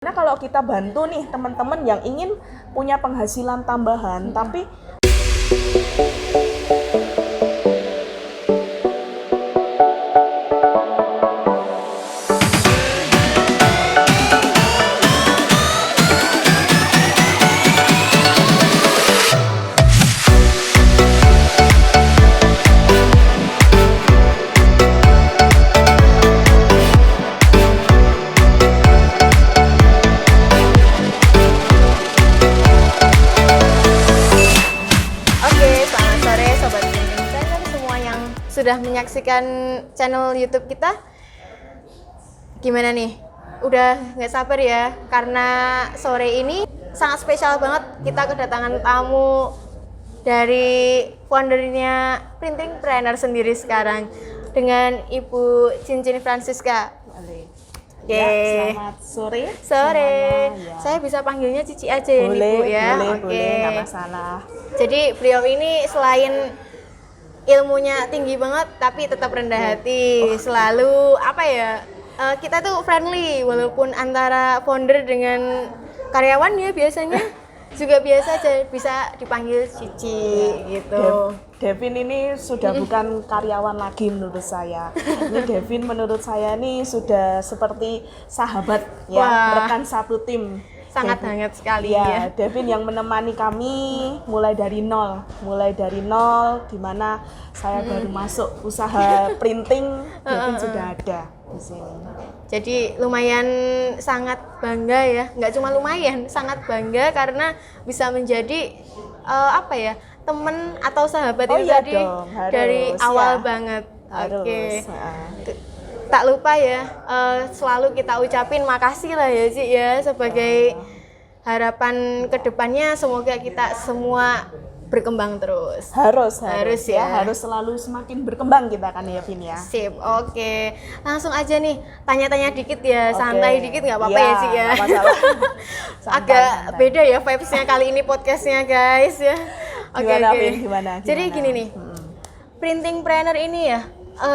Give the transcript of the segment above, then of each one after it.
Nah, kalau kita bantu nih teman-teman yang ingin punya penghasilan tambahan, tapi sudah menyaksikan channel YouTube kita. Gimana nih? Udah nggak sabar ya, karena sore ini sangat spesial banget. Kita kedatangan tamu dari foundernya Printing Planner sendiri sekarang, dengan Ibu Cincin Francisca. Oke. Ya, selamat sore. Sore. Ya. Saya bisa panggilnya Cici aja ya, boleh, Bu ya. Boleh, nggak masalah. Jadi beliau ini selain ilmunya tinggi banget, tapi tetap rendah hati. Selalu kita tuh friendly, walaupun antara founder dengan karyawan ya biasanya juga biasa aja, bisa dipanggil Cici gitu. Devin ini sudah bukan karyawan lagi menurut saya. Ini Devin menurut saya ini sudah seperti sahabat ya, rekan satu tim. Sangat hangat sekali ya. Devin yang menemani kami mulai dari nol, di mana saya baru masuk usaha printing, Devin sudah ada di sini. Jadi lumayan sangat bangga ya, nggak cuma lumayan, sangat bangga karena bisa menjadi teman atau sahabat itu tadi harus, dari awal banget. Oke. Tak lupa ya, selalu kita ucapin makasih lah ya Ci ya, sebagai harapan kedepannya semoga kita semua berkembang terus. Harus ya. Harus selalu semakin berkembang kita kan ya Vin ya. Sip, oke. Langsung aja nih, tanya-tanya dikit ya, santai dikit nggak apa-apa ya Ci ya. Agak beda ya vibes-nya kali ini podcastnya guys ya. Oke. Gimana? Jadi gini nih, Printing Planner ini ya,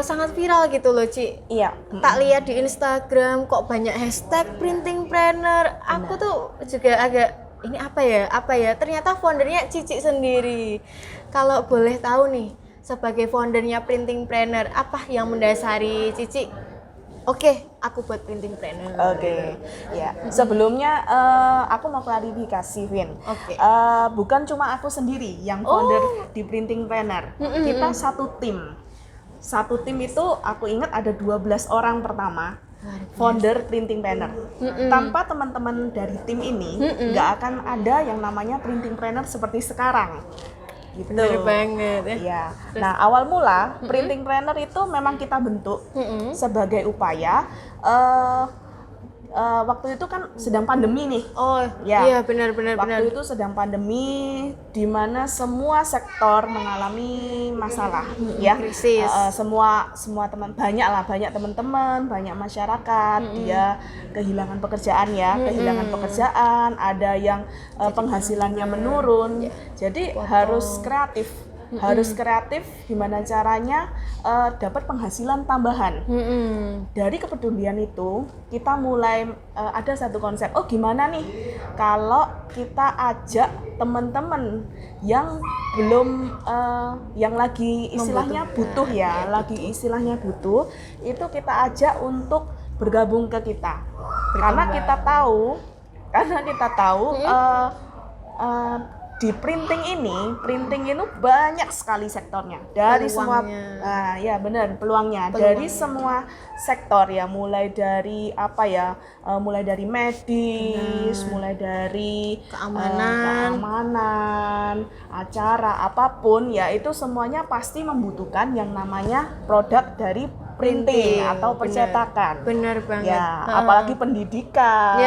sangat viral gitu loh Ci. Iya. Tak lihat di Instagram kok banyak hashtag Printing Planner. Aku tuh juga agak ini apa ya? Ternyata foundernya Cici sendiri. Kalau boleh tahu nih, sebagai foundernya Printing Planner, apa yang mendasari Cici? Oke, aku buat Printing Planner. Oke. Ya. Sebelumnya aku mau klarifikasi, Vin. Oke. Bukan cuma aku sendiri yang founder di Printing Planner. Kita satu tim. Satu tim itu aku ingat ada 12 orang pertama founder Printing Planner. Tanpa teman-teman dari tim ini nggak akan ada yang namanya Printing Planner seperti sekarang. Gitu. Bener banget ya. Ya. Nah, awal mula Printing Planner itu memang kita bentuk sebagai upaya waktu itu kan sedang pandemi nih. Oh iya, benar. Waktu itu sedang pandemi, di mana semua sektor mengalami masalah, ya. Krisis. Semua banyak teman-teman, banyak masyarakat, dia kehilangan pekerjaan ya, ada yang penghasilannya menurun. Jadi harus kreatif gimana caranya dapat penghasilan tambahan. Dari kepedulian itu kita mulai ada satu konsep, gimana nih kalau kita ajak teman-teman yang belum yang lagi istilahnya butuh ya, itu kita ajak untuk bergabung ke kita. Karena kita tahu di printing ini banyak sekali sektornya, dari peluangnya dari semua sektor ya, mulai dari medis, mulai dari keamanan, acara apapun ya, itu semuanya pasti membutuhkan yang namanya produk dari printing atau percetakan. Benar banget. Ya, apalagi pendidikan,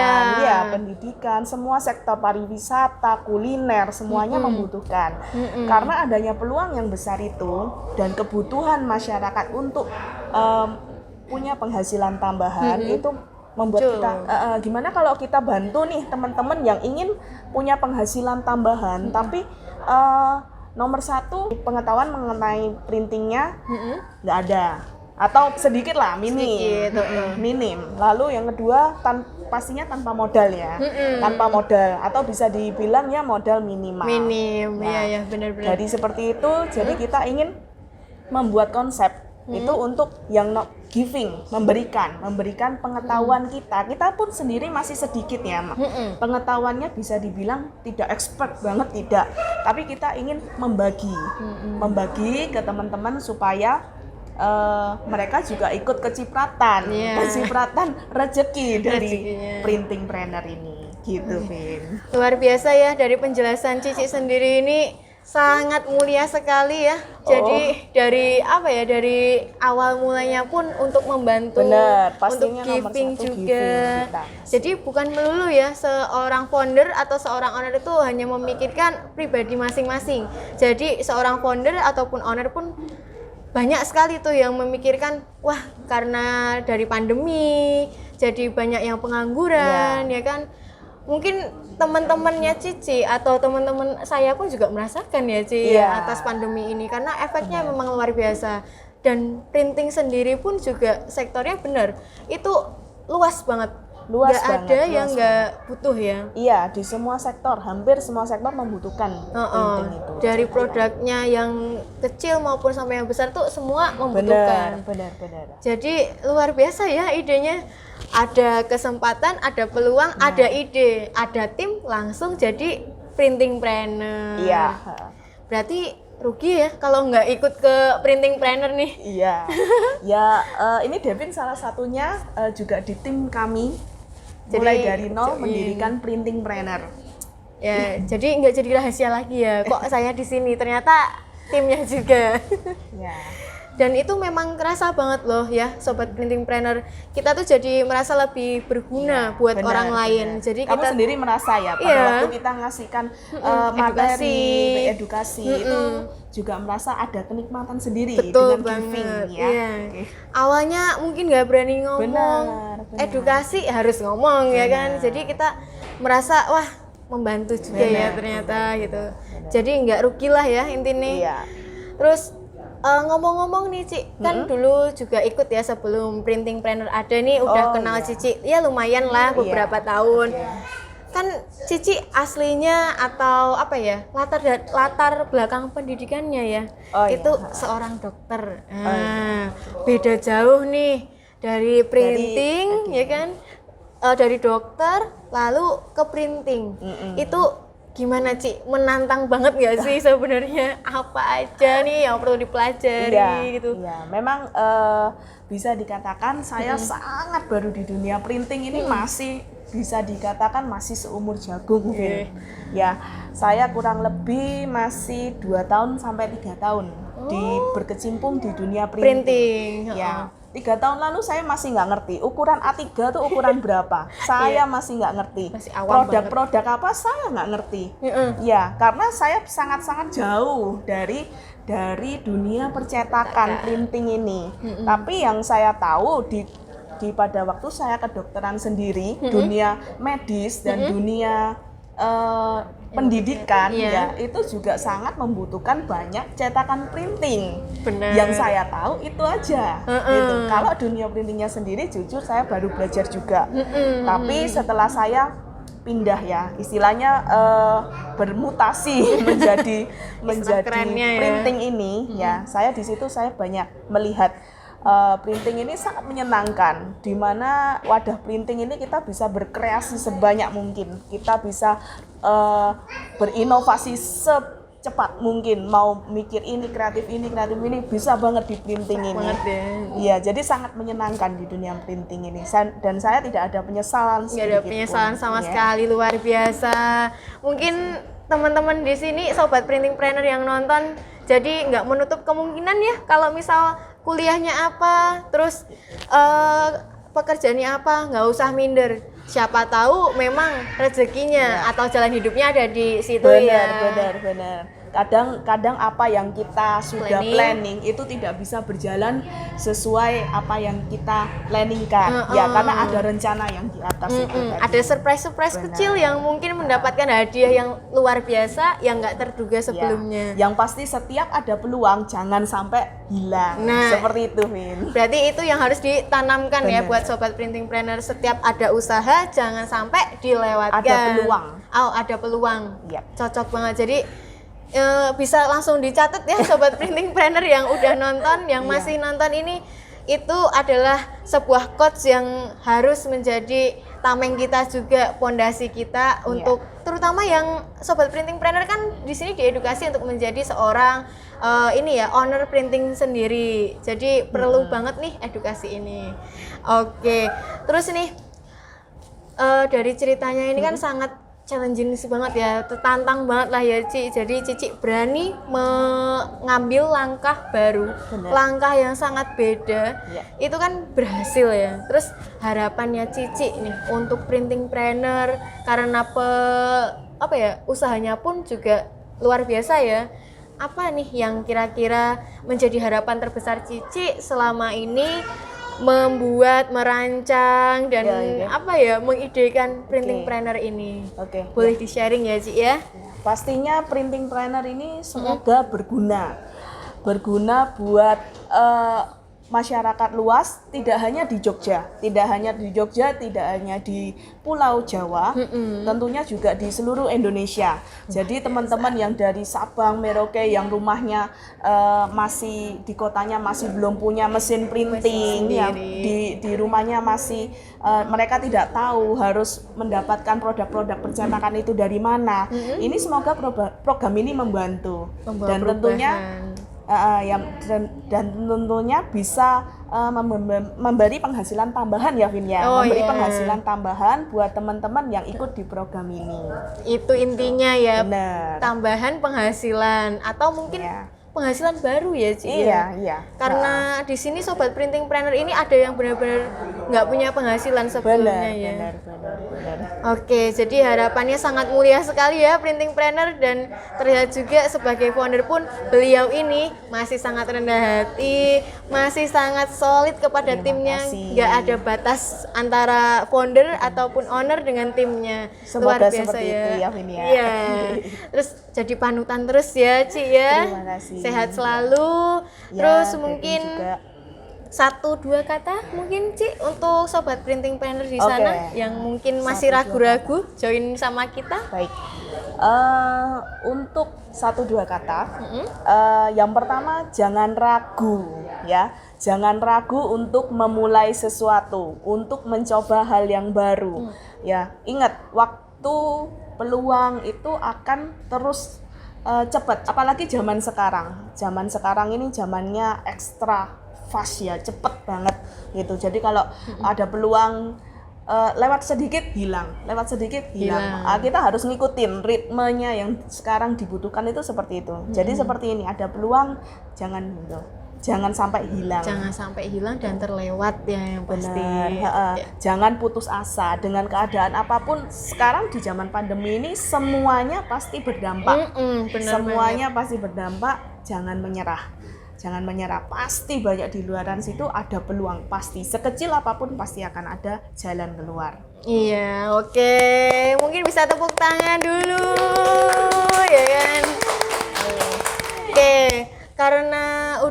pendidikan, semua sektor pariwisata, kuliner, semuanya membutuhkan. Karena adanya peluang yang besar itu dan kebutuhan masyarakat untuk punya penghasilan tambahan itu membuat kita gimana kalau kita bantu nih teman-teman yang ingin punya penghasilan tambahan, tapi nomor satu pengetahuan mengenai printingnya nggak ada. atau sedikit lah, minim. Sedikit, Minim. Lalu yang kedua pastinya tanpa modal ya. Tanpa modal atau bisa dibilang ya modal minimal. Minim. Iya, benar-benar. Jadi seperti itu, jadi kita ingin membuat konsep itu untuk yang not giving, memberikan pengetahuan kita pun sendiri masih sedikit ya, pengetahuannya bisa dibilang tidak expert banget, tidak, tapi kita ingin membagi ke teman-teman supaya mereka juga ikut kecipratan rezeki dari printing planner ini, gitu, Vin. Luar biasa ya, dari penjelasan Cici sendiri ini sangat mulia sekali ya. Jadi dari dari awal mulanya pun untuk membantu, untuk giving juga. Jadi bukan melulu ya seorang founder atau seorang owner itu hanya memikirkan pribadi masing-masing. Jadi seorang founder ataupun owner pun banyak sekali tuh yang memikirkan, wah karena dari pandemi jadi banyak yang pengangguran, ya kan. Mungkin teman-temannya Cici atau teman-teman saya pun juga merasakan ya Ci ya, atas pandemi ini, karena efeknya memang luar biasa. Dan printing sendiri pun juga sektornya benar itu luas banget. Nggak ada yang nggak butuh ya. Iya, di semua sektor, hampir semua sektor membutuhkan printing itu. Dari produknya yang kecil maupun sampai yang besar tuh semua membutuhkan. Benar. Jadi luar biasa ya idenya. Ada kesempatan, ada peluang, ada ide, ada tim, langsung jadi printing planner. Iya. Berarti rugi ya kalau nggak ikut ke printing planner nih. Iya. Ini Devin salah satunya juga di tim kami. Mulai dari nol mendirikan printing planner. Ya, jadi nggak jadi rahasia lagi ya. Kok saya di sini, ternyata timnya juga. Ya. Dan itu memang kerasa banget loh ya, sobat printing planner. Kita tuh jadi merasa lebih berguna buat orang lain. Jadi kamu kita sendiri merasa ya pada waktu kita ngasihkan materi edukasi itu juga merasa ada kenikmatan sendiri. Betul dengan banget. giving ya. Iya. Awalnya mungkin nggak berani ngomong, edukasi harus ngomong ya kan. Jadi kita merasa wah membantu juga ya ternyata gitu. Jadi nggak rugi lah ya intinya. Iya. Terus ngomong-ngomong nih Ci, kan dulu juga ikut ya sebelum printing planner ada nih, udah kenal Cici ya lumayan lah beberapa tahun. Kan Cici aslinya atau apa ya, latar belakang pendidikannya ya itu seorang dokter. Beda jauh nih dari printing ya kan, dari dokter lalu ke printing. Itu gimana Ci? Menantang banget nggak sih sebenarnya? Apa aja nih yang perlu dipelajari gitu? Iya, memang bisa dikatakan saya sangat baru di dunia printing ini, masih bisa dikatakan masih seumur jagung mungkin. Ya, saya kurang lebih masih 2 tahun sampai 3 tahun berkecimpung di dunia printing. Ya. 3 tahun lalu saya masih nggak ngerti ukuran A3 tuh ukuran berapa. Saya masih nggak ngerti. Produk-produk apa saya nggak ngerti. Ya, karena saya sangat-sangat jauh dari dunia percetakan printing ini. Tapi yang saya tahu di pada waktu saya kedokteran sendiri, dunia medis dan dunia pendidikan ya itu juga sangat membutuhkan banyak cetakan printing. Benar. Yang saya tahu itu aja. Gitu. Kalau dunia printingnya sendiri jujur saya baru belajar juga. Tapi setelah saya pindah ya, istilahnya bermutasi menjadi printing ini ya, saya di situ saya banyak melihat printing ini sangat menyenangkan, di mana wadah printing ini kita bisa berkreasi sebanyak mungkin, kita bisa berinovasi secepat mungkin, mau mikir ini kreatif ini bisa banget di printing ini. Iya, jadi sangat menyenangkan di dunia printing ini, dan saya tidak ada penyesalan. Nggak ada penyesalan sama sekali, luar biasa. Mungkin teman-teman di sini sobat printing planner yang nonton, jadi nggak menutup kemungkinan ya kalau misal kuliahnya apa, terus pekerjaannya apa, nggak usah minder. Siapa tahu memang rezekinya atau jalan hidupnya ada di situ. Benar. kadang apa yang kita sudah planning itu tidak bisa berjalan sesuai apa yang kita planningkan. Ya karena ada rencana yang di atas itu tadi. Ada surprise kecil yang mungkin mendapatkan hadiah yang luar biasa yang nggak terduga sebelumnya. Yang pasti setiap ada peluang jangan sampai hilang. Seperti itu, Vin. Berarti itu yang harus ditanamkan ya buat sobat printing planner. Setiap ada usaha jangan sampai dilewatkan. Ada peluang. Oh, ada peluang. Cocok banget. Jadi bisa langsung dicatat ya sobat printing planner yang udah nonton, yang masih nonton ini, itu adalah sebuah quotes yang harus menjadi tameng kita juga, pondasi kita untuk terutama yang sobat printing planner kan di sini diedukasi untuk menjadi seorang owner printing sendiri. Jadi perlu banget nih edukasi ini. Oke. Terus nih dari ceritanya ini kan sangat challenging banget ya, tertantang banget lah ya Ci. Jadi Cici berani mengambil langkah baru, langkah yang sangat beda. Itu kan berhasil ya. Terus harapannya Cici nih untuk printing planner karena usahanya pun juga luar biasa ya. Apa nih yang kira-kira menjadi harapan terbesar Cici selama ini membuat, merancang dan mengidekan printing planner ini? Boleh di-sharing ya Ci ya? Pastinya printing planner ini semoga berguna buat masyarakat luas, tidak hanya di Jogja, tidak hanya di Pulau Jawa, tentunya juga di seluruh Indonesia. Jadi teman-teman yang dari Sabang, Merauke yang rumahnya masih di kotanya masih belum punya mesin printing, yang di rumahnya masih mereka tidak tahu harus mendapatkan produk-produk percetakan itu dari mana. Ini semoga program ini membantu dan tentunya dan tentunya bisa memberi penghasilan tambahan ya Vin ya, penghasilan tambahan buat teman-teman yang ikut di program ini. Itu intinya ya. Tambahan penghasilan atau mungkin penghasilan baru ya Ci. Iya. Karena di sini sobat printing planner ini ada yang benar-benar nggak punya penghasilan sebelumnya ya. Benar. Oke, jadi harapannya sangat mulia sekali ya printing planner, dan terlihat juga sebagai founder pun beliau ini masih sangat rendah hati, masih sangat solid kepada timnya. Nggak ada batas antara founder ataupun owner dengan timnya. Semoga luar biasa seperti ya. Itu ya Vin ya. Iya. Terus jadi panutan terus ya Ci ya. Terima kasih. Sehat selalu. Terus mungkin 1-2 kata mungkin Ci untuk sobat printing planner di sana yang mungkin masih ragu-ragu join sama kita. Baik. Untuk 1-2 kata, yang pertama jangan ragu ya. Jangan ragu untuk memulai sesuatu, untuk mencoba hal yang baru. Ya, ingat waktu peluang itu akan terus cepat, apalagi zaman sekarang. Zaman sekarang ini zamannya ekstra fast ya, cepet banget gitu. Jadi kalau ada peluang lewat sedikit hilang. Kita harus ngikutin ritmenya yang sekarang dibutuhkan itu seperti itu. Jadi seperti ini, ada peluang jangan sampai hilang. Jangan sampai hilang dan terlewat ya yang pasti. Jangan putus asa dengan keadaan apapun. Sekarang di zaman pandemi ini semuanya pasti berdampak. Semuanya pasti berdampak. Jangan menyerah. Pasti banyak di luaran situ ada peluang, pasti. Sekecil apapun pasti akan ada jalan keluar. Iya, oke. Mungkin bisa tepuk tangan dulu, ya kan? Oke. Karena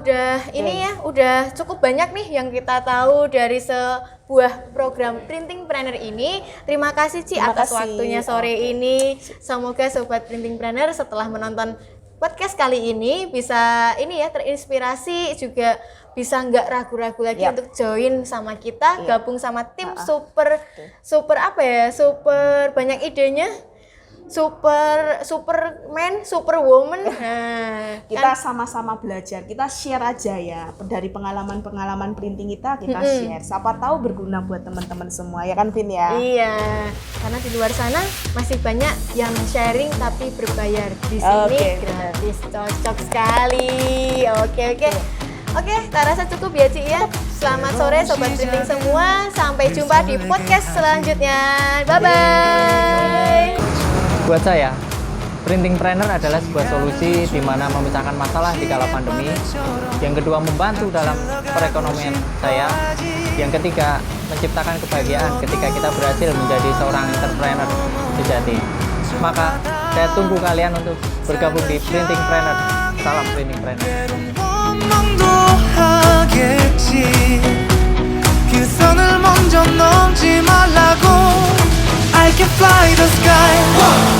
udah cukup banyak nih yang kita tahu dari sebuah program printing planner ini. Terima kasih Ci atas waktunya sore ini. Semoga sobat printing planner setelah menonton podcast kali ini bisa terinspirasi, juga bisa nggak ragu-ragu lagi untuk join sama kita, gabung sama tim super banyak idenya. Superman, Superwoman. Kita sama-sama belajar, kita share aja ya dari pengalaman printing kita share. Siapa tahu berguna buat teman-teman semua ya kan Vin ya? Iya, karena di luar sana masih banyak yang sharing tapi berbayar. Di sini gratis, cocok sekali. Oke, tak rasa cukup ya Ci ya. Selamat sore sobat printing semua. Sampai jumpa di podcast selanjutnya. Bye bye. Buat saya, Printing Planner adalah sebuah solusi di mana memecahkan masalah di kala pandemi. Yang kedua, membantu dalam perekonomian saya. Yang ketiga, menciptakan kebahagiaan ketika kita berhasil menjadi seorang entrepreneur sejati. Maka saya tunggu kalian untuk bergabung di Printing Planner. Salam Printing Planner. I can fly the sky.